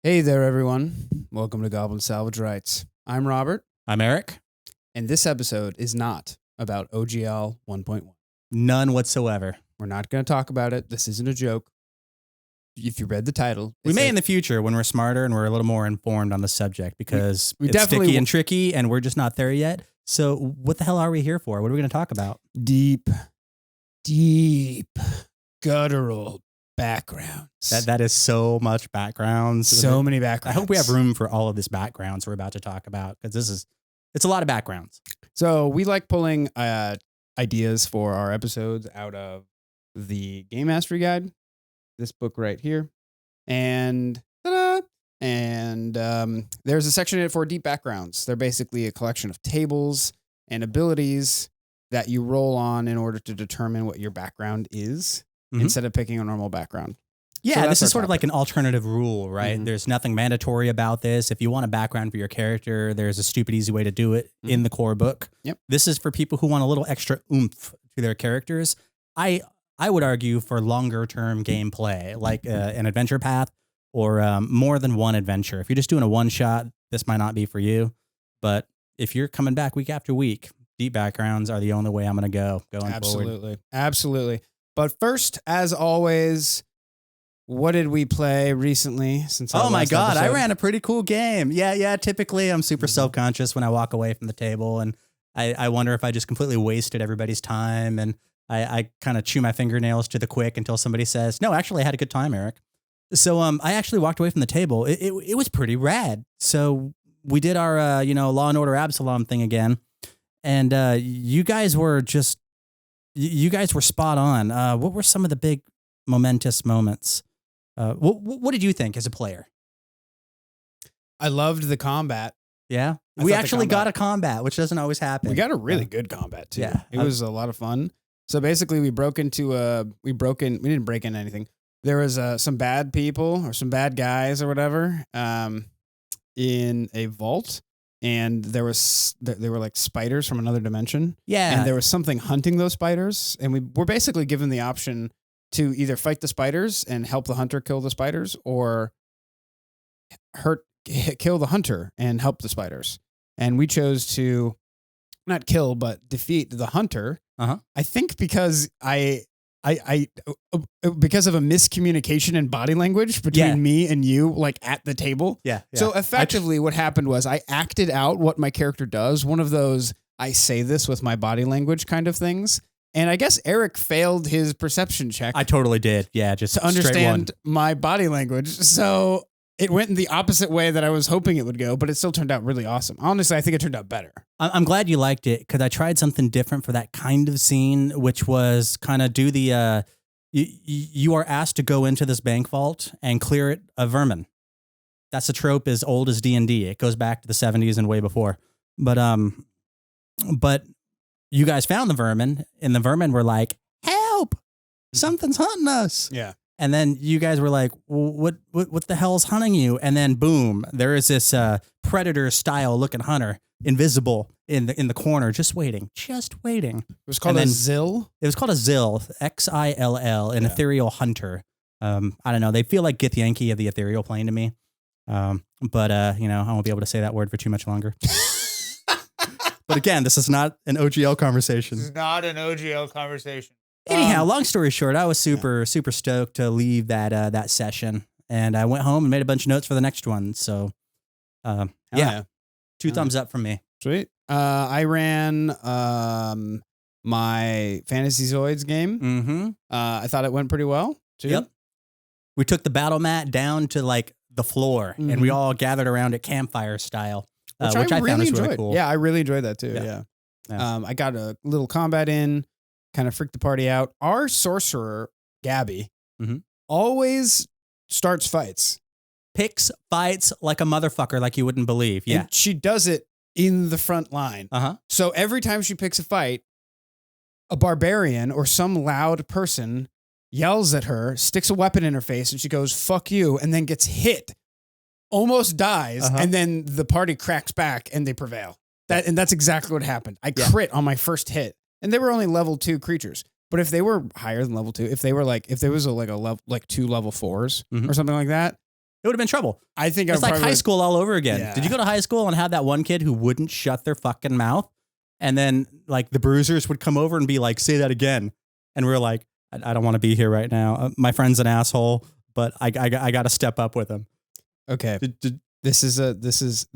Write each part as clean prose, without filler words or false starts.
Hey there, everyone. Welcome to Goblin Salvage Rights. I'm Robert, I'm Erik. and this episode is not about OGL 1.1. None whatsoever. We're not going to talk about it. This isn't a joke. If you read the title, We may in the future when we're smarter and we're a little more informed on the subject because we it's definitely sticky and tricky and we're just not there yet. So what the hell are we here for? What are we going to talk about? deep, guttural backgrounds. That is so much backgrounds. So many I backgrounds. hope we have room for all of this backgrounds we're about to talk about because it's a lot of backgrounds. So we like pulling ideas for our episodes out of the Game Mastery Guide, this book right here, and ta-da! And there's a section in it for deep backgrounds. They're basically a collection of tables and abilities that you roll on in order to determine what your background is instead of picking a normal background. Yeah, So this that's is sort our of like an alternative rule, right? Mhm. There's nothing mandatory about this. If you want a background for your character, there's a stupid easy way to do it in the core book. Yep. This is for people who want a little extra oomph to their characters. I would argue for longer term gameplay, like an adventure path or more than one adventure. If you're just doing a one shot, this might not be for you. But if you're coming back week after week, deep backgrounds are the only way I'm going to go going forward. Absolutely. But first, as always, what did we play recently since our Oh my last God, I episode? ran a pretty cool game. Yeah. Typically, I'm super self-conscious when I walk away from the table, and I wonder if I just completely wasted everybody's time, and I kind of chew my fingernails to the quick until somebody says, "No, actually, I had a good time, Erik." So I actually walked away from the table. It was pretty rad. So we did our Law and Order Absalom thing again, and you guys were spot on. What were some of the big momentous moments? What did you think as a player? I loved the combat. Yeah, I we thought the actually got combat- a combat, which doesn't always happen. We got a really good combat too. Yeah. It was a lot of fun. So basically we didn't break in anything. There was some bad people or some bad guys or whatever in a vault, and there were like spiders from another dimension. Yeah, And there was something hunting those spiders, and we were basically given the option to either fight the spiders and help the hunter kill the spiders, or kill the hunter and help the spiders. And we chose to not kill but defeat the hunter. Uh-huh. I think because because of a miscommunication in body language between me and you, like at the table. yeah. So effectively, what happened was I acted out what my character does. One of those I say this with my body language kind of things. And I guess Erik failed his perception check I totally did. Yeah, just to straight understand one. my body language. So it went in the opposite way that I was hoping it would go, but it still turned out really awesome. Honestly, I think it turned out better. I'm glad you liked it because I tried something different for that kind of scene, which was kind of do the you are asked to go into this bank vault and clear it of vermin. That's a trope as old as D&D. It goes back to the 70s and way before. But you guys found the vermin, and the vermin were like, "Help! Something's hunting us." Yeah. And then you guys were like, what the hell's hunting you? And then boom, there is this predator style looking hunter, invisible in the corner, just waiting. It was called a Zill. It was called a Zill, Xill, an ethereal hunter. I don't know. They feel like Githyanki of the ethereal plane to me. But I won't be able to say that word for too much longer. But again, this is not an OGL conversation. This is not an OGL conversation. Anyhow, long story short, I was super stoked to leave that session, and I went home and made a bunch of notes for the next one. So, two thumbs up from me. Sweet. I ran my Fantasy Zoids game. Mm-hmm. I thought it went pretty well too. Yep. We took the battle mat down to like the floor, and we all gathered around it campfire style, which I found was really cool. Yeah, I really enjoyed that too. Yeah. I got a little combat in. Kind of freaked the party out. Our sorcerer, Gabby, always starts fights. Picks fights like a motherfucker, like you wouldn't believe. Yeah. And she does it in the front line. Uh-huh. So every time she picks a fight, a barbarian or some loud person yells at her, sticks a weapon in her face, and she goes, "Fuck you," and then gets hit, almost dies, and then the party cracks back and they prevail. And that's exactly what happened. I crit on my first hit. And they were only level 2 creatures. But if they were higher than level 2, if there was a level, like 2 level 4s or something like that, It would have been trouble. I think It's like high school all over again. Yeah. Did you go to high school and have that one kid who wouldn't shut their fucking mouth? And then like the bruisers would come over and be like, say that again. And we're like, I don't want to be here right now. My friend's an asshole, but I got to step up with him. Okay. This is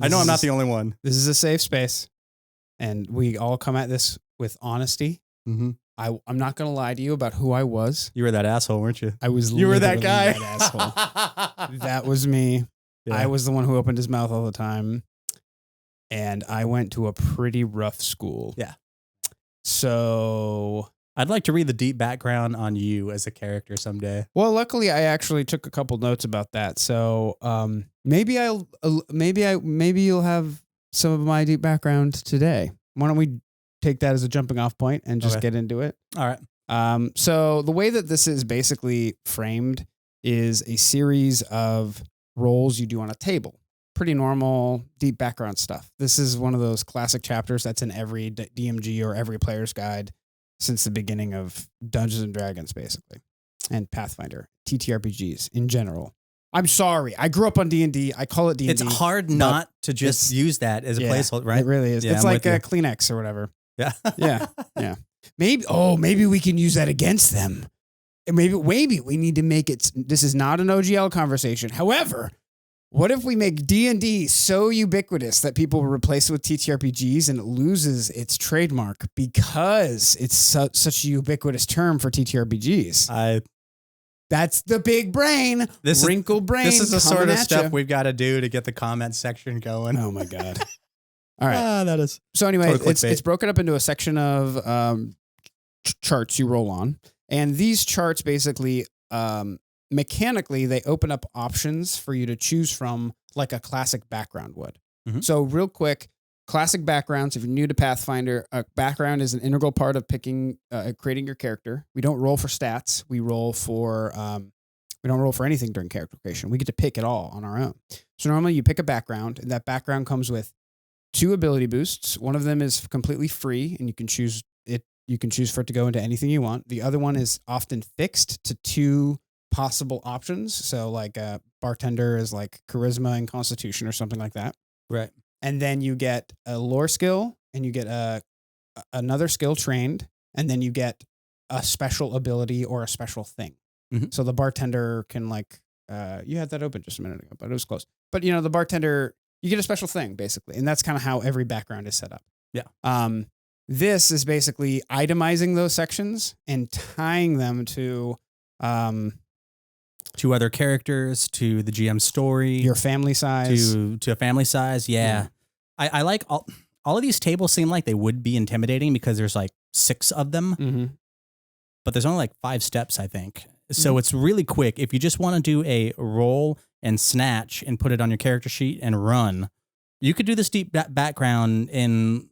I know I'm not the only one. This is a safe space, and we all come at this with honesty. Mm-hmm. I'm not going to lie to you about who I was. You were that asshole, weren't you? I was. You were that guy. That asshole. That was me. Yeah. I was the one who opened his mouth all the time, and I went to a pretty rough school. Yeah. So I'd like to read the deep background on you as a character someday. Well, luckily, I actually took a couple notes about that. So maybe you'll have some of my deep background today. Why don't we take that as a jumping off point and just get into it? All right. So the way that this is basically framed is a series of roles you do on a table. Pretty normal, deep background stuff. This is one of those classic chapters that's in every DMG or every player's guide since the beginning of Dungeons and Dragons, basically, and Pathfinder, TTRPGs in general. I'm sorry, I grew up on D&D. I call it D&D. It's hard not to just use that as a placeholder, right? It really is. Yeah, it's I'm like a Kleenex or whatever. Yeah, yeah. Maybe we can use that against them. Maybe we need to make it. This is not an OGL conversation. However, what if we make D&D so ubiquitous that people replace it with TTRPGs and it loses its trademark because it's such a ubiquitous term for TTRPGs? That's the big brain, wrinkle brain. This is the sort of stuff we've got to do to get the comment section going. Oh my God. All right. That is. So anyway, it's broken up into a section of charts you roll on. And these charts basically, mechanically, they open up options for you to choose from like a classic background would. Mm-hmm. So real quick, classic backgrounds, if you're new to Pathfinder, a background is an integral part of creating your character. We don't roll for stats. We don't roll for anything during character creation. We get to pick it all on our own. So normally you pick a background, and that background comes with 2 ability boosts. One of them is completely free, and you can choose it. You can choose for it to go into anything you want. The other one is often fixed to 2 possible options. So like a bartender is like charisma and constitution or something like that. Right. And then you get a lore skill, and you get another skill trained, and then you get a special ability or a special thing. Mm-hmm. So the bartender can you had that open just a minute ago, but it was close. But the bartender, you get a special thing basically. And that's kind of how every background is set up. Yeah. This is basically itemizing those sections and tying them to other characters, to the GM story, your family size, to a family size. Yeah. I like all of these tables seem like they would be intimidating because there's like 6 of them, mm-hmm. but there's only like 5 steps, I think. So it's really quick. If you just want to do a roll and snatch and put it on your character sheet and run, you could do this deep background in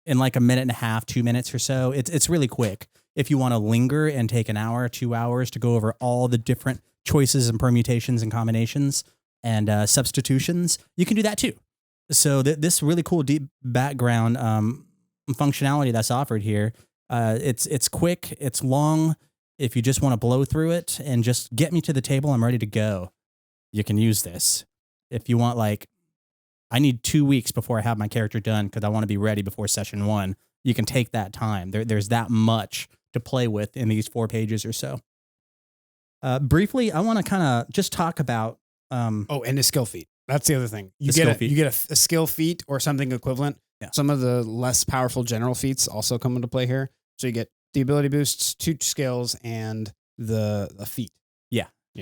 like a minute and a half, 2 minutes or so. It's really quick. If you want to linger and take an hour, 2 hours to go over all the different choices and permutations and combinations and substitutions, you can do that too. So this really cool deep background functionality that's offered here, it's quick, it's long. If you just want to blow through it and just get me to the table, I'm ready to go, you can use this. If you want, I need 2 weeks before I have my character done because I want to be ready before session 1, you can take that time. There's that much to play with in these 4 pages or so. Briefly, I want to kind of just talk about... and a skill feat. That's the other thing. You get a skill feat or something equivalent. Yeah. Some of the less powerful general feats also come into play here. So you get the ability boosts, 2 skills, and the feat.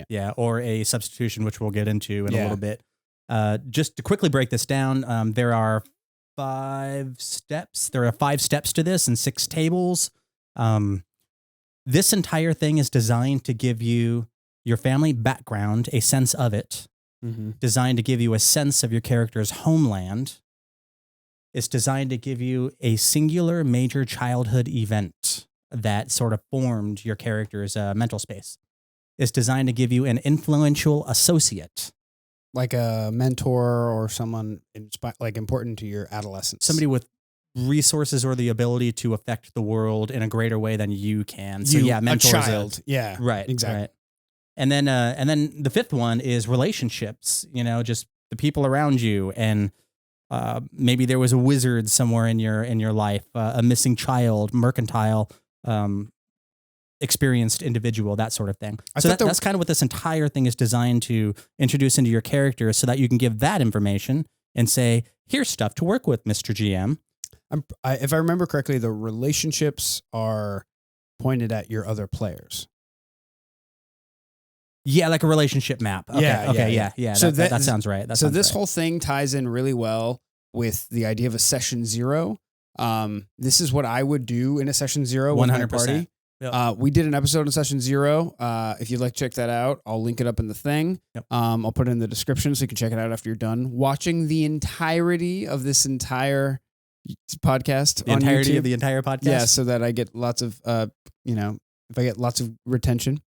Yeah. Or a substitution, which we'll get into in a little bit. Just to quickly break this down, there are 5 steps. There are 5 steps to this and 6 tables. This entire thing is designed to give you your family background, a sense of it. Mm-hmm. Designed to give you a sense of your character's homeland. It's designed to give you a singular major childhood event that sort of formed your character's mental space. It's designed to give you an influential associate. Like a mentor or someone important to your adolescence. Somebody with resources or the ability to affect the world in a greater way than you can. So mentor. A child. Yeah. Right. Exactly. Right. And then the fifth one is relationships, just the people around you. And maybe there was a wizard somewhere in your life, a missing child, mercantile, experienced individual, that sort of thing. So that's kind of what this entire thing is designed to introduce into your character, so that you can give that information and say, here's stuff to work with, Mr. GM. If I remember correctly, the relationships are pointed at your other players. Yeah, like a relationship map. Okay, yeah. So that sounds right. This whole thing ties in really well with the idea of a session 0. This is what I would do in a session 0 with my party. Yep. We did an episode in session 0. If you'd like to check that out, I'll link it up in the thing. Yep. I'll put it in the description so you can check it out after you're done watching the entirety of this entire podcast. The entirety of the entire podcast? Yeah, so that I get lots of, if I get lots of retention,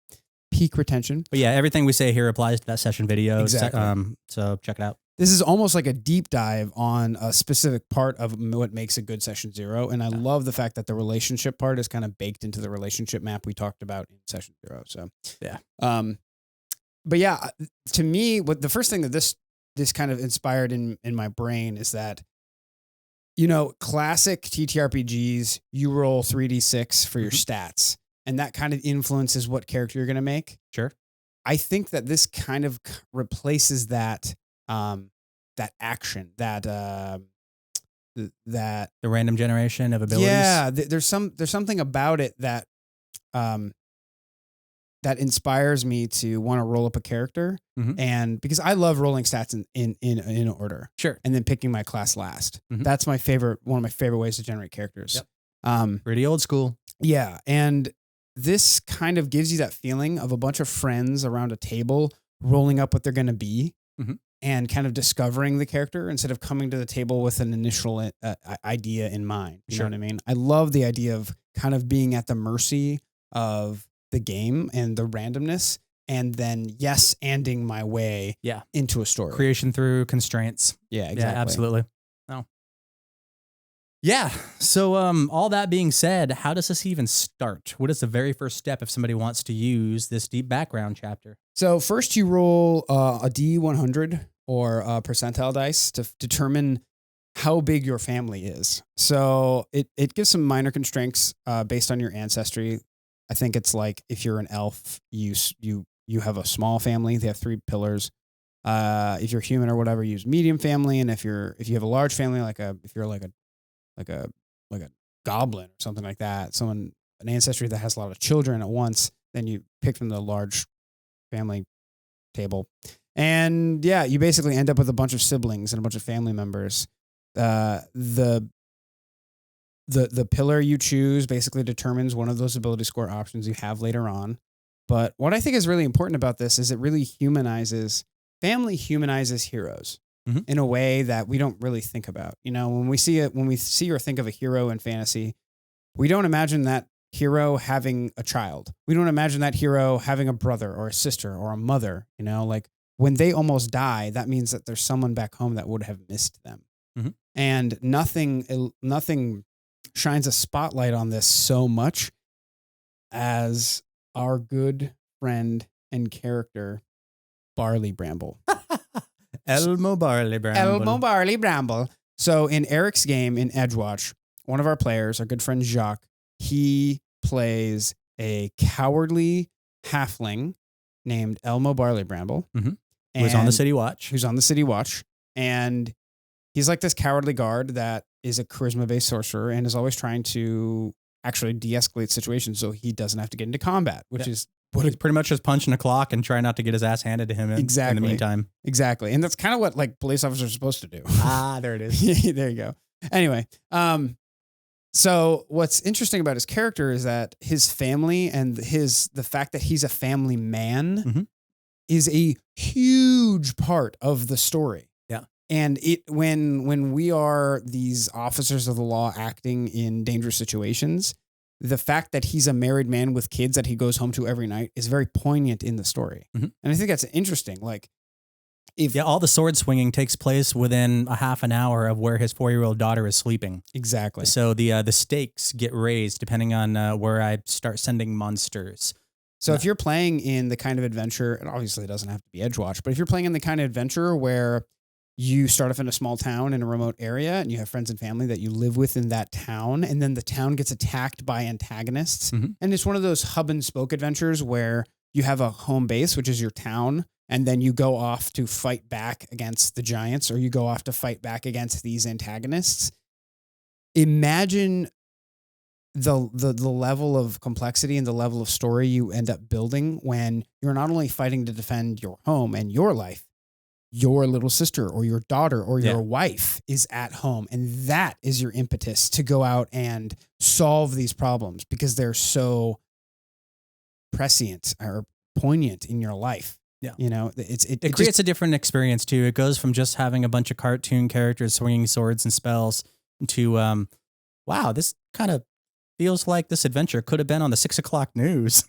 peak retention. But yeah, everything we say here applies to that session video. Exactly. So check it out. This is almost like a deep dive on a specific part of what makes a good session 0. And I love the fact that the relationship part is kind of baked into the relationship map we talked about in session 0. So, yeah. But yeah, to me, what the first thing that this kind of inspired in my brain is that, classic TTRPGs, you roll 3d6 for your stats, and that kind of influences what character you're going to make. Sure. I think that this kind of replaces that action, that the random generation of abilities. Yeah, there's something about it that that inspires me to want to roll up a character, and because I love rolling stats in order, sure, and then picking my class last. That's one of my favorite ways to generate characters. Yep. Pretty old school. Yeah, and this kind of gives you that feeling of a bunch of friends around a table rolling up what they're going to be. And kind of discovering the character instead of coming to the table with an initial idea in mind. You know what I mean? I love the idea of kind of being at the mercy of the game and the randomness, and then anding my way into a story. Creation through constraints. Yeah, exactly. Yeah, absolutely. Oh. Yeah. So all that being said, how does this even start? What is the very first step if somebody wants to use this deep background chapter? So first you roll a D100 or a percentile dice to determine how big your family is. So it gives some minor constraints based on your ancestry. I think it's like if you're an elf, you have a small family. They have 3 pillars. If you're human or whatever, use medium family. And if you have a large family, if you're like a goblin or something like that, an ancestry that has a lot of children at once, then you pick from the large family table. And yeah, you basically end up with a bunch of siblings and a bunch of family members. The pillar you choose basically determines one of those ability score options you have later on. But what I think is really important about this is it really humanizes heroes in a way that we don't really think about. When we see or think of a hero in fantasy, we don't imagine that hero having a child. We don't imagine that hero having a brother or a sister or a mother. When they almost die, that means that there's someone back home that would have missed them. And nothing shines a spotlight on this so much as our good friend and character, Barley Bramble. Elmo Barley Bramble. So in Eric's game in Edgewatch, one of our players, our good friend Jacques, he plays a cowardly halfling named Elmo Barley Bramble. Who's on the City Watch. And he's like this cowardly guard that is a charisma-based sorcerer and is always trying to actually de-escalate situations so he doesn't have to get into combat, which is He's pretty much just punching a clock and try not to get his ass handed to him in the meantime. Exactly. And that's kind of what police officers are supposed to do. There it is. There you go. Anyway, so what's interesting about his character is that his family and the fact that he's a family man is a huge part of the story. Yeah. And when we are these officers of the law acting in dangerous situations, the fact that he's a married man with kids that he goes home to every night is very poignant in the story. And I think that's interesting. All the sword swinging takes place within a half an hour of where his 4-year-old daughter is sleeping. Exactly. So the stakes get raised depending on where I start sending monsters. So No. if you're playing in the kind of adventure, and obviously it doesn't have to be Edgewatch, but if you're playing in the kind of adventure where you start off in a small town in a remote area and you have friends and family that you live with in that town, and then the town gets attacked by antagonists. Mhm. And it's one of those hub and spoke adventures where you have a home base, which is your town, and then you go off to fight back against the giants, or you go off to fight back against these antagonists. Imagine the level of complexity and the level of story you end up building when you're not only fighting to defend your home and your life, your little sister or your daughter or your wife is at home. And that is your impetus to go out and solve these problems because they're so prescient or poignant in your life. Yeah. You know, it creates a different experience too. It goes from just having a bunch of cartoon characters swinging swords and spells to, wow, this kind of feels like this adventure could have been on the 6 o'clock news.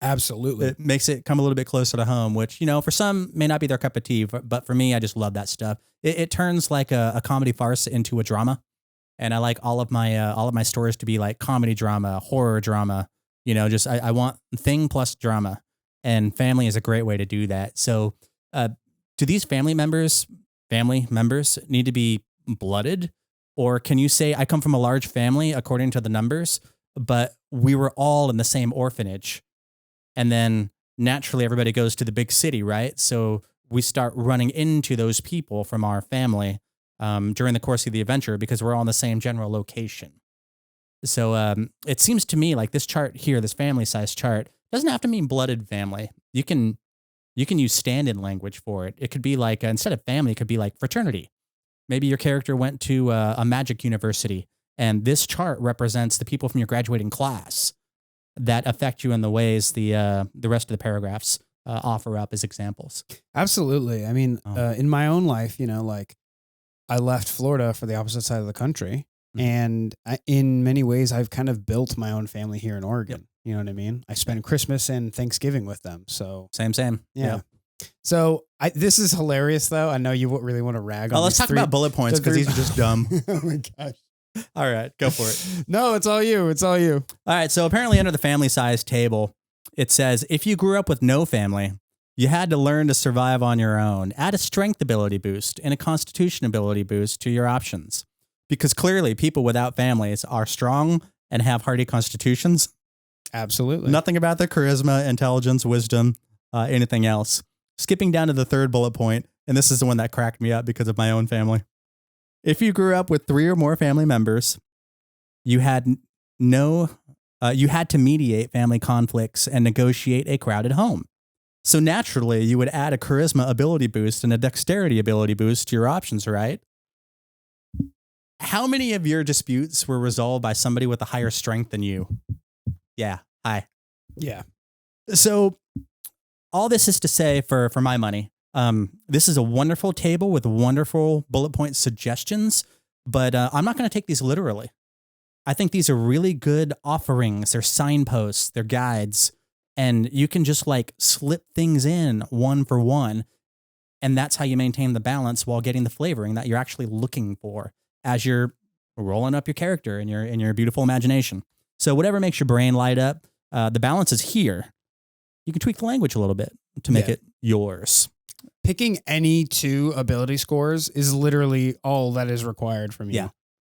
Absolutely. It makes it come a little bit closer to home, which, you know, for some may not be their cup of tea, but for me, I just love that stuff. It turns like a comedy farce into a drama. And I like all of my stories to be like comedy drama, horror drama, you know, just, I want thing plus drama, and family is a great way to do that. So, do these family members need to be blooded? Or can you say, I come from a large family according to the numbers, but we were all in the same orphanage? And then naturally everybody goes to the big city, right? So we start running into those people from our family during the course of the adventure because we're all in the same general location. So it seems to me like this chart here, this family size chart, doesn't have to mean blooded family. You can use stand-in language for it. It could be like, instead of family, it could be like fraternity. Maybe your character went to a magic university, and this chart represents the people from your graduating class that affect you in the ways the rest of the paragraphs offer up as examples. Absolutely. I mean, in my own life, you know, like I left Florida for the opposite side of the country. And in many ways, I've kind of built my own family here in Oregon. Yep. You know what I mean? I spend Christmas and Thanksgiving with them. So same. Yeah. So this is hilarious, though. I know you really want to rag on. Oh, let's talk about bullet points because these are just dumb. Oh my gosh. All right, go for it. No, it's all you. It's all you. All right. So apparently under the family size table, it says, if you grew up with no family, you had to learn to survive on your own. Add a strength ability boost and a constitution ability boost to your options. Because clearly people without families are strong and have hardy constitutions. Absolutely. Nothing about their charisma, intelligence, wisdom, anything else. Skipping down to the third bullet point, and this is the one that cracked me up because of my own family. If you grew up with 3 or more family members, you had to mediate family conflicts and negotiate a crowded home. So naturally, you would add a charisma ability boost and a dexterity ability boost to your options, right? How many of your disputes were resolved by somebody with a higher strength than you? Yeah. Hi. Yeah. So all this is to say, for my money, this is a wonderful table with wonderful bullet point suggestions, but I'm not going to take these literally. I think these are really good offerings. They're signposts, they're guides, and you can just like slip things in one for one. And that's how you maintain the balance while getting the flavoring that you're actually looking for as you're rolling up your character in your beautiful imagination. So whatever makes your brain light up, the balance is here. You can tweak the language a little bit to make it yours. Picking any 2 ability scores is literally all that is required from you. Yeah.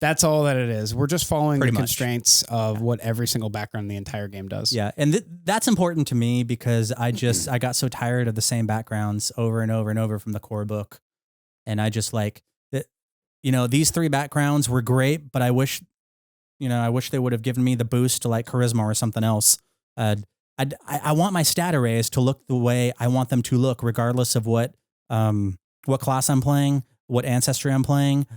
That's all that it is. We're just following Pretty the much. Constraints of what every single background in the entire game does. Yeah, and that's important to me because I got so tired of the same backgrounds over and over and over from the core book. And I just like that, you know, these 3 backgrounds were great, but I wish they would have given me the boost to like charisma or something else. I want my stat arrays to look the way I want them to look, regardless of what class I'm playing, what ancestry I'm playing,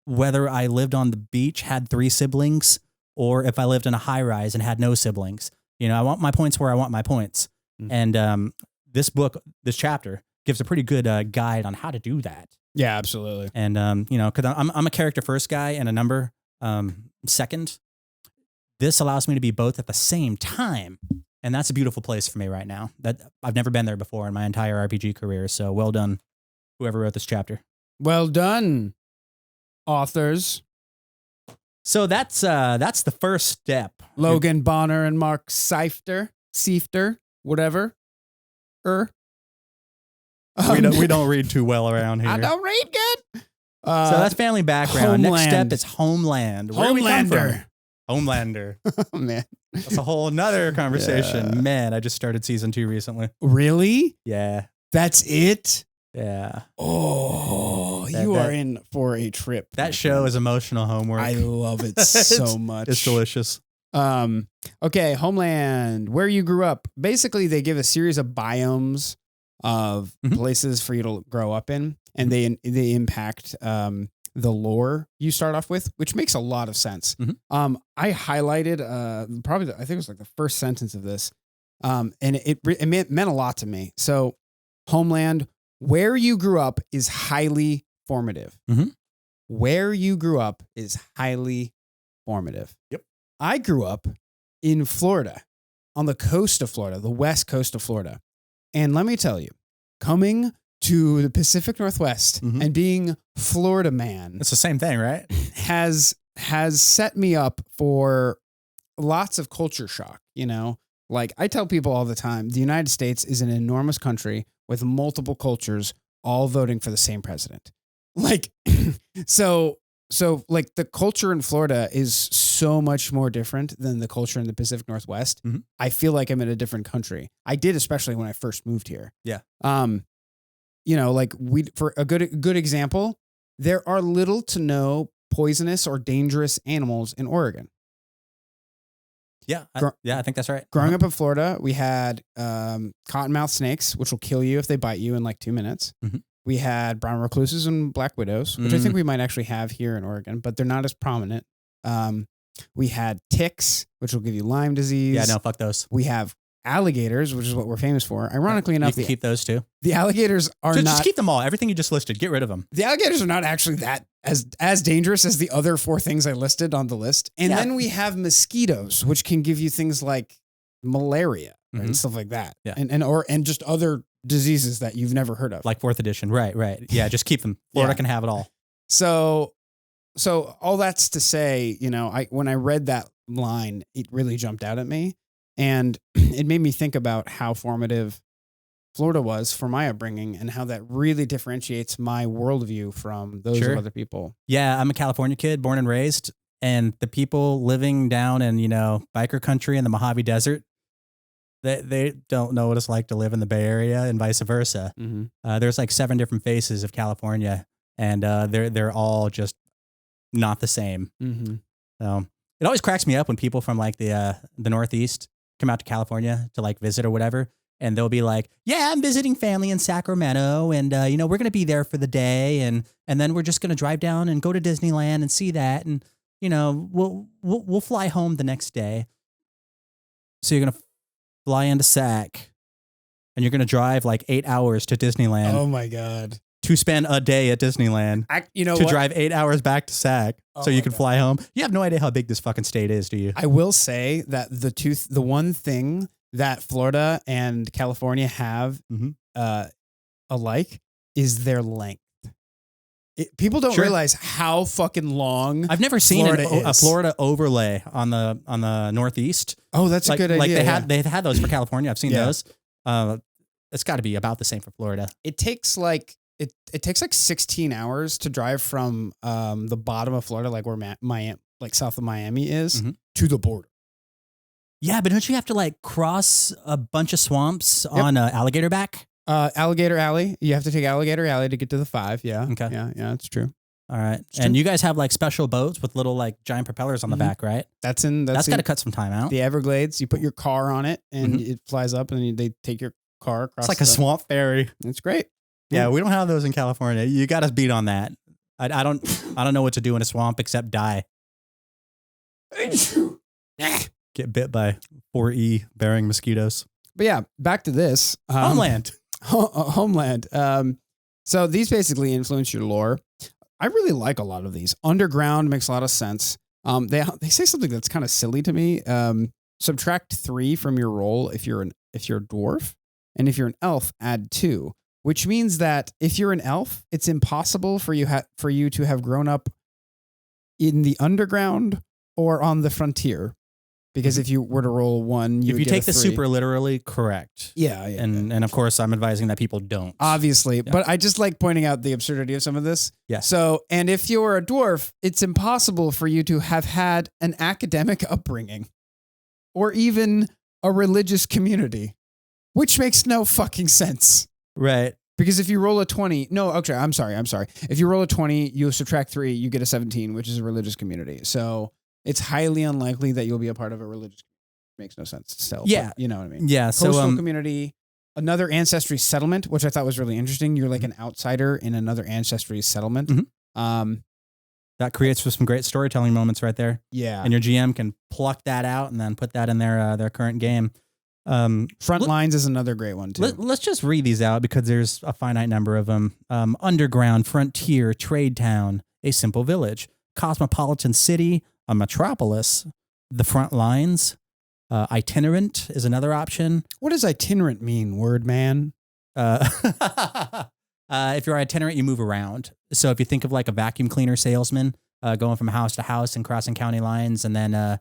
whether I lived on the beach, had 3 siblings, or if I lived in a high rise and had no siblings. You know, I want my points where I want my points. Mm-hmm. And this chapter gives a pretty good guide on how to do that. Yeah, absolutely. And, you know, because I'm a character first guy and a number second. This allows me to be both at the same time. And that's a beautiful place for me right now. That I've never been there before in my entire RPG career. So well done, whoever wrote this chapter. Well done, authors. So that's the first step. Logan Bonner and Mark Seifter. Siefter, whatever. We don't read too well around here. I don't read good. So that's family background. Next step is Homeland. Where do we come from? Homelander. Homelander. Oh, man. That's a whole nother conversation. Yeah. Man, I just started season 2 recently. Really? Yeah. That's it? Yeah. Oh, you are in for a trip. That show is emotional homework. I love it so much. It's delicious. Okay, Homeland, where you grew up. Basically, they give a series of biomes of places for you to grow up in, and they impact the lore you start off with, which makes a lot of sense. I highlighted I think it was like the first sentence of this, and it meant a lot to me. So, Homeland, where you grew up is highly formative. Where you grew up is highly formative. Yep. I grew up in Florida, on the coast of Florida, the west coast of Florida. And let me tell you, coming to the Pacific Northwest and being Florida man, it's the same thing, right? has set me up for lots of culture shock. You know, like I tell people all the time, the United States is an enormous country with multiple cultures, all voting for the same president. Like, so like the culture in Florida is so much more different than the culture in the Pacific Northwest. I feel like I'm in a different country. I did, especially when I first moved here. Yeah. You know, like for a good example, there are little to no poisonous or dangerous animals in Oregon. Yeah. I think that's right. Growing up in Florida, we had cottonmouth snakes, which will kill you if they bite you in like 2 minutes. We had brown recluses and black widows, which I think we might actually have here in Oregon, but they're not as prominent. We had ticks, which will give you Lyme disease. Yeah, no, fuck those. We have alligators, which is what we're famous for. Ironically enough, you can keep those too. The alligators are Just keep them all. Everything you just listed, get rid of them. The alligators are not actually that as dangerous as the other 4 things I listed on the list. And then we have mosquitoes, which can give you things like malaria and stuff like that. Yeah. And just other diseases that you've never heard of. Like 4th edition. Right. Yeah, just keep them. Florida can have it all. So all that's to say, you know, when I read that line, it really jumped out at me. And it made me think about how formative Florida was for my upbringing and how that really differentiates my worldview from those of other people. Yeah, I'm a California kid, born and raised. And the people living down in, you know, biker country in the Mojave Desert, they don't know what it's like to live in the Bay Area and vice versa. There's like 7 different faces of California, and they're all just not the same. So it always cracks me up when people from like the Northeast come out to California to like visit or whatever, and they'll be like, "Yeah, I'm visiting family in Sacramento, and you know, we're gonna be there for the day, and then we're just gonna drive down and go to Disneyland and see that, and you know, we'll fly home the next day." So you're gonna fly into Sac, and you're gonna drive like 8 hours to Disneyland. Oh my God. To spend a day at Disneyland. To drive 8 hours back to Sac so you can fly home. You have no idea how big this fucking state is, do you? I will say that the one thing that Florida and California have alike is their length. People don't realize how fucking long. I've never seen Florida a Florida overlay on the Northeast. Oh, that's a good idea. Like they've had those for California. I've seen those. It's got to be about the same for Florida. It takes like 16 hours to drive from the bottom of Florida, like where Miami, like south of Miami is, to the border. Yeah, but don't you have to like cross a bunch of swamps on Alligator Back? Alligator Alley. You have to take Alligator Alley to get to the 5. Yeah. Okay. Yeah, that's true. All right. And you guys have like special boats with little like giant propellers on the back, right? That's got to cut some time out. The Everglades. You put your car on it and it flies up, and then they take your car across. It's like a swamp ferry. It's great. Yeah, we don't have those in California. You got us beat on that. I don't know what to do in a swamp except die. Get bit by 4E bearing mosquitoes. But yeah, back to this. Homeland. Homeland. So these basically influence your lore. I really like a lot of these. Underground makes a lot of sense. They say something that's kind of silly to me. Subtract 3 from your roll if you're a dwarf, and if you're an elf, add 2. Which means that if you're an elf, it's impossible for you to have grown up in the underground or on the frontier. Because if you were to roll 1, if you take the super literally, correct. Yeah. And of course, I'm advising that people don't. Obviously. Yeah. But I just like pointing out the absurdity of some of this. Yeah. So, and if you're a dwarf, it's impossible for you to have had an academic upbringing or even a religious community, which makes no fucking sense. Right. Because if you roll a 20, no, okay, I'm sorry. If you roll a 20, you subtract 3, you get a 17, which is a religious community. So it's highly unlikely that you'll be a part of a religious community. Makes no sense still. Yeah. You know what I mean? Yeah. Coastal community, another ancestry settlement, which I thought was really interesting. You're like an outsider in another ancestry settlement. Mm-hmm. That creates for some great storytelling moments right there. Yeah. And your GM can pluck that out and then put that in their current game. Front lines is another great one too. Let's just read these out because there's a finite number of them. Underground, frontier, trade town, a simple village, cosmopolitan city, a metropolis, the front lines, itinerant is another option. What does itinerant mean, word man? If you're itinerant, you move around. So if you think of like a vacuum cleaner salesman going from house to house and crossing county lines, and then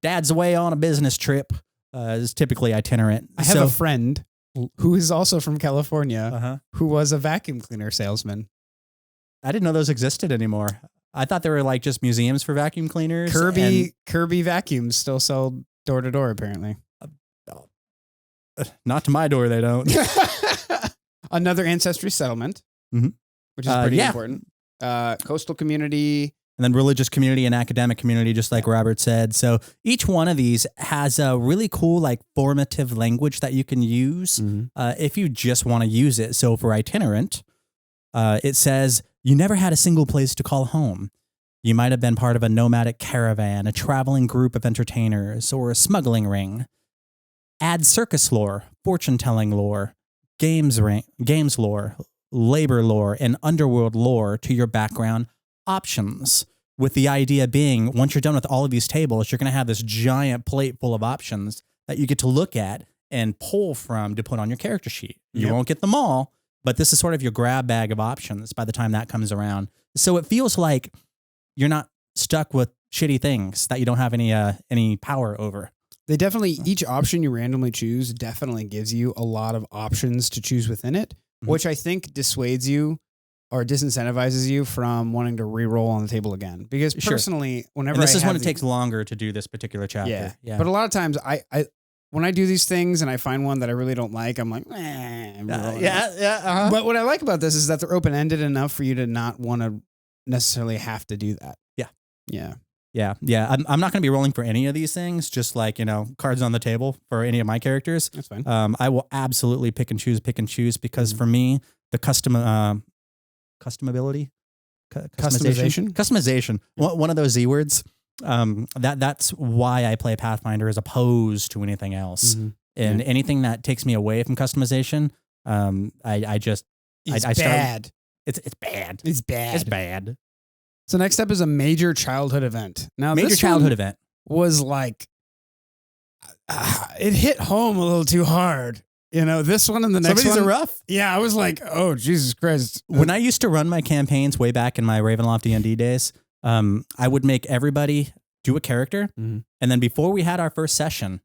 dad's away on a business trip is typically itinerant. I have a friend who is also from California who was a vacuum cleaner salesman. I didn't know those existed anymore. I thought they were like just museums for vacuum cleaners. Kirby vacuums still sell door to door, apparently. Not to my door, they don't. Another ancestry settlement, which is pretty important. Coastal community. And then religious community and academic community, just like Robert said. So each one of these has a really cool, like formative language that you can use if you just want to use it. So for itinerant, it says, you never had a single place to call home. You might have been part of a nomadic caravan, a traveling group of entertainers, or a smuggling ring. Add circus lore, fortune-telling lore, games lore, labor lore, and underworld lore to your background options, with the idea being once you're done with all of these tables, you're going to have this giant plate full of options that you get to look at and pull from to put on your character sheet. You won't get them all, but this is sort of your grab bag of options by the time that comes around. So it feels like you're not stuck with shitty things that you don't have any power over. They definitely, each option you randomly choose definitely gives you a lot of options to choose within it, which I think dissuades you or disincentivizes you from wanting to re-roll on the table again. Because personally, whenever this is when it takes longer to do this particular chapter. Yeah. But a lot of times I when I do these things and I find one that I really don't like, I'm like, But what I like about this is that they're open-ended enough for you to not want to necessarily have to do that. Yeah. I'm not going to be rolling for any of these things, just like, cards on the table for any of my characters. That's fine. I will absolutely pick and choose because for me, the customization. One of those Z words. That's why I play Pathfinder as opposed to anything else. And anything that takes me away from customization, It's bad. It's bad. So next up is a major childhood event. Now, major childhood event was like, it hit home a little too hard. This one and the next one. Some of these are rough. Yeah, I was like, oh, Jesus Christ. When I used to run my campaigns way back in my Ravenloft D&D days, I would make everybody do a character. And then before we had our first session,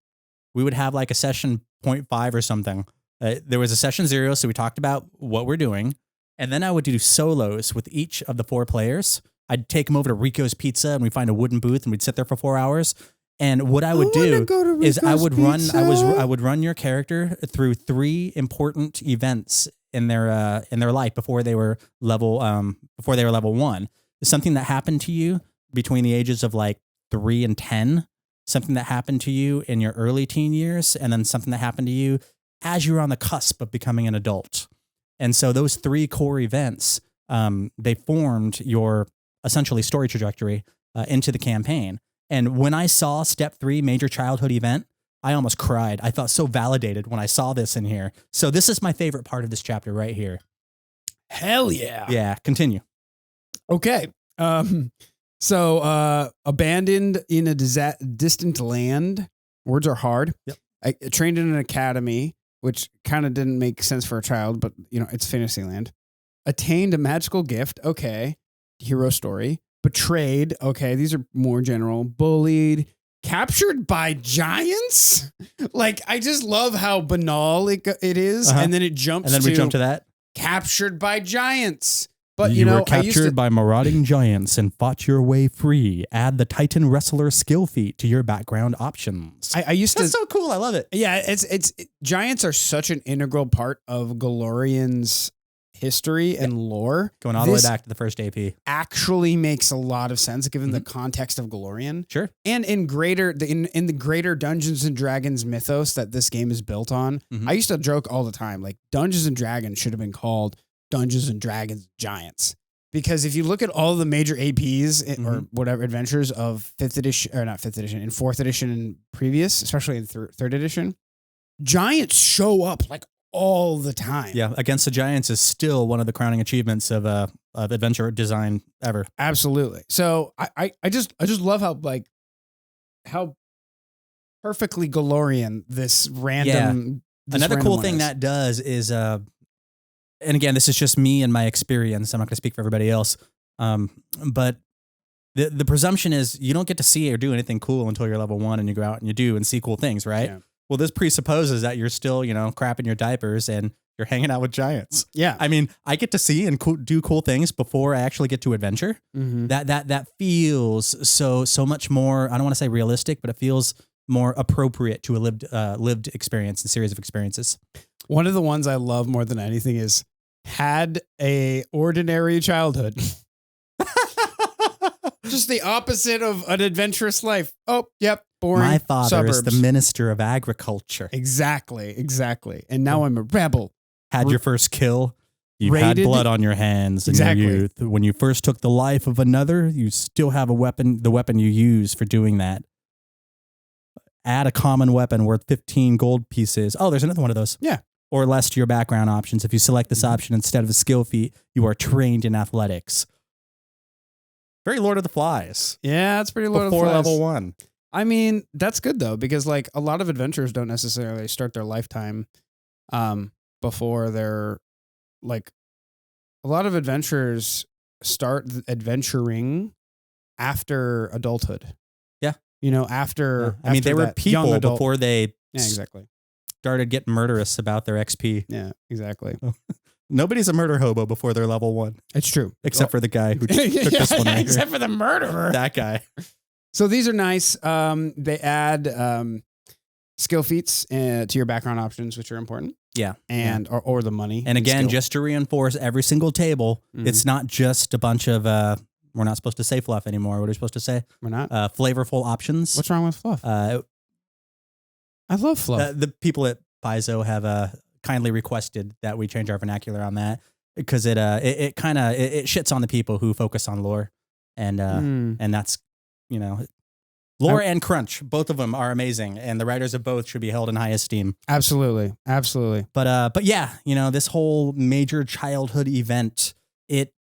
we would have like a session 0.5 or something. There was a session 0, so we talked about what we're doing. And then I would do solos with each of the 4 players. I'd take them over to Rico's Pizza and we'd find a wooden booth and we'd sit there for 4 hours. And what I would do is I would run your character through 3 important events in their life before they were level 1. Something that happened to you between the ages of like 3 and 10, something that happened to you in your early teen years, and then something that happened to you as you were on the cusp of becoming an adult. And so those 3 core events, they formed your essentially story trajectory into the campaign. And when I saw step 3, major childhood event, I almost cried. I felt so validated when I saw this in here. So this is my favorite part of this chapter right here. Hell yeah. Yeah, continue. Okay. So abandoned in a distant land. Words are hard. Yep. I trained in an academy, which kind of didn't make sense for a child, but it's Fantasyland. Attained a magical gift. Okay. Hero story. betrayed. Okay, these are more general. Bullied, captured by giants. Like, I just love how banal it is, and then it jumps. And then we jump to that. Captured by giants. But you were captured by marauding giants and fought your way free. Add the Titan Wrestler skill feat to your background options. I used That's so cool. I love it. Yeah, it's giants are such an integral part of Golarian's history and lore. Going all the way back to the first AP. Actually makes a lot of sense given the context of Golarion. Sure. And in the greater Dungeons and Dragons mythos that this game is built on. I used to joke all the time, like Dungeons and Dragons should have been called Dungeons and Dragons Giants. Because if you look at all the major APs or whatever adventures of 5th edition, or not 5th edition, in 4th edition and previous, especially in 3rd edition, giants show up like all the time. Yeah, Against the Giants is still one of the crowning achievements of adventure design ever. Absolutely. So I just love how perfectly Golarion this random. Yeah. Another cool thing that does is and again, this is just me and my experience. I'm not going to speak for everybody else. But the presumption is you don't get to see or do anything cool until you're level 1 and you go out and you do and see cool things, right? Yeah. Well, this presupposes that you're still, crapping your diapers and you're hanging out with giants. Yeah. I mean, I get to see and do cool things before I actually get to adventure. That feels so much more, I don't want to say realistic, but it feels more appropriate to a lived experience and series of experiences. One of the ones I love more than anything is had a ordinary childhood. Just the opposite of an adventurous life. Oh, yep. Boring. My father suburbs. is the minister of agriculture. Exactly. And now I'm a rebel. Had your first kill. You had blood on your hands in your youth. When you first took the life of another, you still have a weapon, the weapon you use for doing that. Add a common weapon worth 15 gold pieces. Oh, there's another one of those. Yeah. Or less to your background options. If you select this option instead of a skill feat, you are trained in athletics. Very Lord of the Flies. Yeah, that's pretty Lord of the Flies. Before level 1. I mean, that's good though, because like a lot of adventurers don't necessarily start their lifetime before they're like, a lot of adventurers start adventuring after adulthood. Yeah. After. I mean, they were people before they exactly started getting murderous about their XP. Yeah, exactly. Nobody's a murder hobo before they're level 1. It's true. Except for the guy who took this one right except for the murderer. That guy. So these are nice. They add skill feats to your background options, which are important. Yeah. And or the money. And again, just to reinforce every single table, it's not just a bunch of we're not supposed to say fluff anymore. What are we supposed to say? We're not. Flavorful options. What's wrong with fluff? I love fluff. The people at Paizo have kindly requested that we change our vernacular on that because it shits on the people who focus on lore and that's lore and crunch, both of them are amazing, and the writers of both should be held in high esteem. Absolutely. But yeah, this whole major childhood event, it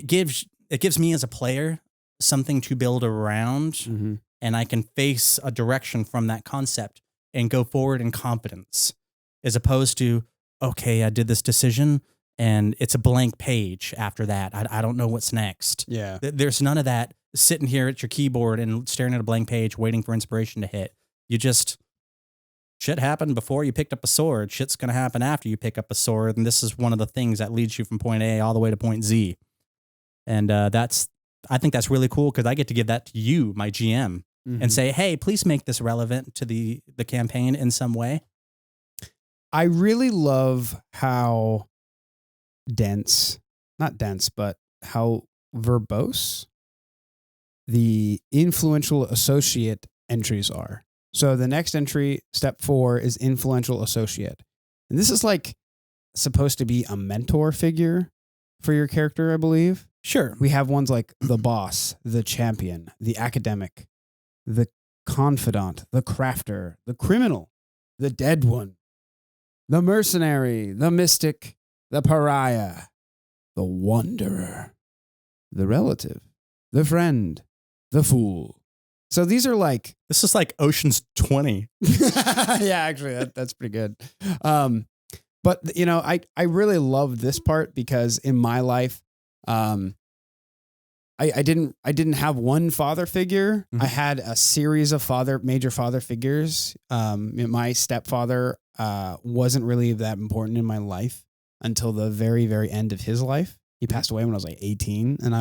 gives me as a player something to build around, and I can face a direction from that concept and go forward in competence, as opposed to, okay, I did this decision and it's a blank page after that. I don't know what's next. Yeah. There's none of that sitting here at your keyboard and staring at a blank page waiting for inspiration to hit. Shit happened before you picked up a sword. Shit's going to happen after you pick up a sword. And this is one of the things that leads you from point A all the way to point Z. And I think that's really cool because I get to give that to you, my GM, and say, hey, please make this relevant to the campaign in some way. I really love how not dense, but how verbose the influential associate entries are. So the next entry, step 4, is influential associate. And this is like supposed to be a mentor figure for your character, I believe. Sure. We have ones like the boss, the champion, the academic, the confidant, the crafter, the criminal, the dead one, the mercenary, the mystic, the pariah, the wanderer, the relative, the friend, the fool. So these are like... This is like Ocean's 20. Yeah, actually, that's pretty good. But, I really love this part because in my life, I I didn't have one father figure. Mhm. I had a series of major father figures. My stepfather wasn't really that important in my life until the very, very end of his life. He passed away when I was like 18, and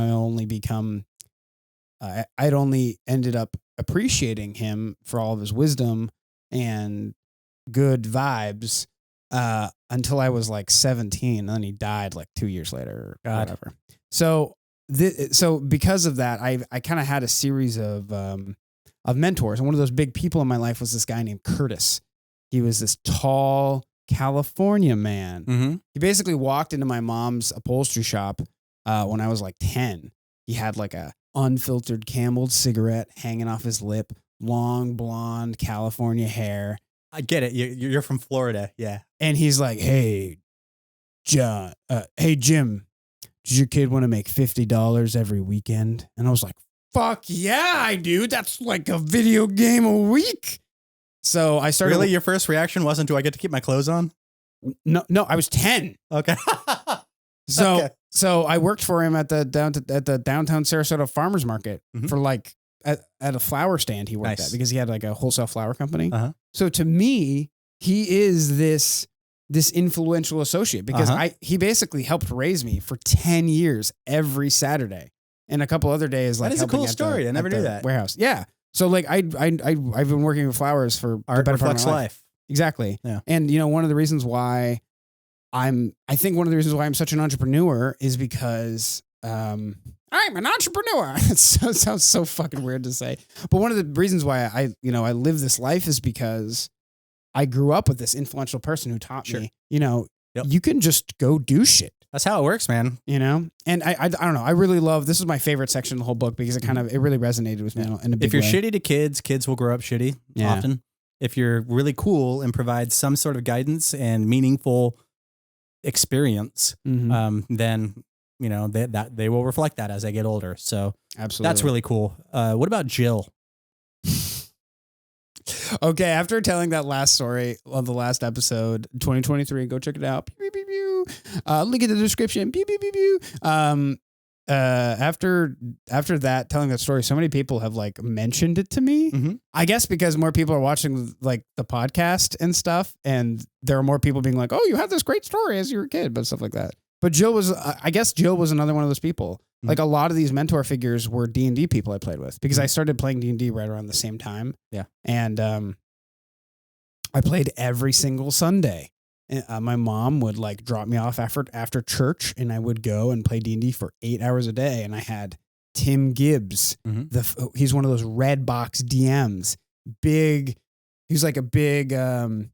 I'd only ended up appreciating him for all of his wisdom and good vibes until I was like 17, and then he died like 2 years later or whatever. So because of that, I kind of had a series of mentors, and one of those big people in my life was this guy named Curtis. He was this tall California man. Mm-hmm. He basically walked into my mom's upholstery shop when I was like 10. He had like a unfiltered Camel cigarette hanging off his lip, long blonde California hair. I get it. You're from Florida. Yeah. And he's like, hey, Jim, does your kid want to make $50 every weekend? And I was like, fuck yeah, I do. That's like a video game a week. So I started. Really? Your first reaction wasn't, do I get to keep my clothes on? No, I was 10. Okay. So I worked for him at the downtown Sarasota farmers market for like at a flower stand he worked at, because he had like a wholesale flower company. Uh-huh. So to me, he is this influential associate because he basically helped raise me for 10 years every Saturday, and a couple other days like that is a cool story. I never knew that. Warehouse. Yeah. So like I've been working with flowers for Art reflects life. Exactly. Yeah. And one of the reasons why I'm such an entrepreneur is because I'm an entrepreneur. It sounds so fucking weird to say, but one of the reasons why I live this life is because I grew up with this influential person who taught me, you can just go do shit. That's how it works, man. And I don't know. I really love, this is my favorite section of the whole book because it really resonated with me in a big way. If you're shitty to kids will grow up shitty often. If you're really cool and provide some sort of guidance and meaningful experience, then they will reflect that as they get older. So absolutely, that's really cool. What about Jill? Okay, after telling that last story on the last episode, 2023, go check it out. Pew, pew, pew, pew. Link in the description. Pew, pew, pew, pew. After that, telling that story, so many people have like mentioned it to me. Mm-hmm. I guess because more people are watching like the podcast and stuff, and there are more people being like, "Oh, you had this great story as you were a kid," but stuff like that. But Jill was, I guess Jill was another one of those people. Mm-hmm. Like a lot of these mentor figures were D&D people I played with because I started playing D&D right around the same time. Yeah, and I played every single Sunday. My mom would like drop me off after church, and I would go and play D&D for 8 hours a day. And I had Tim Gibbs. Mm-hmm. He's one of those red box DMs. Big. He's like a big, kind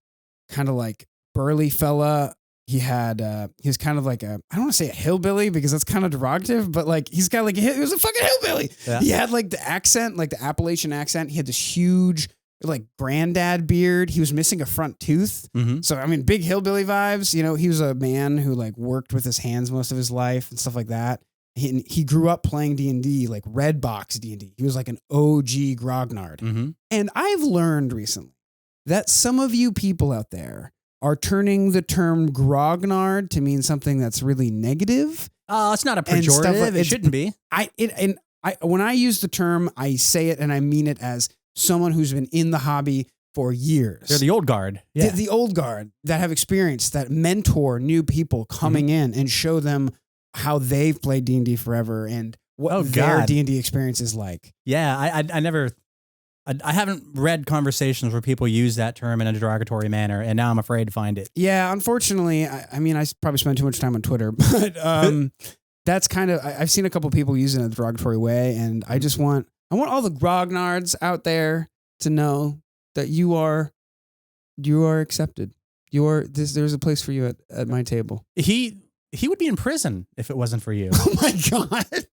of like burly fella. He was kind of like I don't want to say a hillbilly because that's kind of derogative, but like he was a fucking hillbilly. Yeah. He had like the accent, like the Appalachian accent. He had this huge, like granddad beard. He was missing a front tooth. Mm-hmm. So, I mean, big hillbilly vibes. He was a man who like worked with his hands most of his life and stuff like that. He grew up playing D&D, like red box D&D. He was like an OG grognard. Mm-hmm. And I've learned recently that some of you people out there are turning the term grognard to mean something that's really negative. It's not a pejorative. It shouldn't be. When I use the term, I say it and I mean it as someone who's been in the hobby for years. They're the old guard. Yeah. The old guard that have experience, that mentor new people coming in and show them how they've played D&D forever and what their D&D experience is like. Yeah, I haven't read conversations where people use that term in a derogatory manner, and now I'm afraid to find it. Yeah, unfortunately, I mean, I probably spend too much time on Twitter, but that's kind of, I've seen a couple people use it in a derogatory way, and I want all the grognards out there to know that you are accepted. There's a place for you at my table. He would be in prison if it wasn't for you. Oh my God.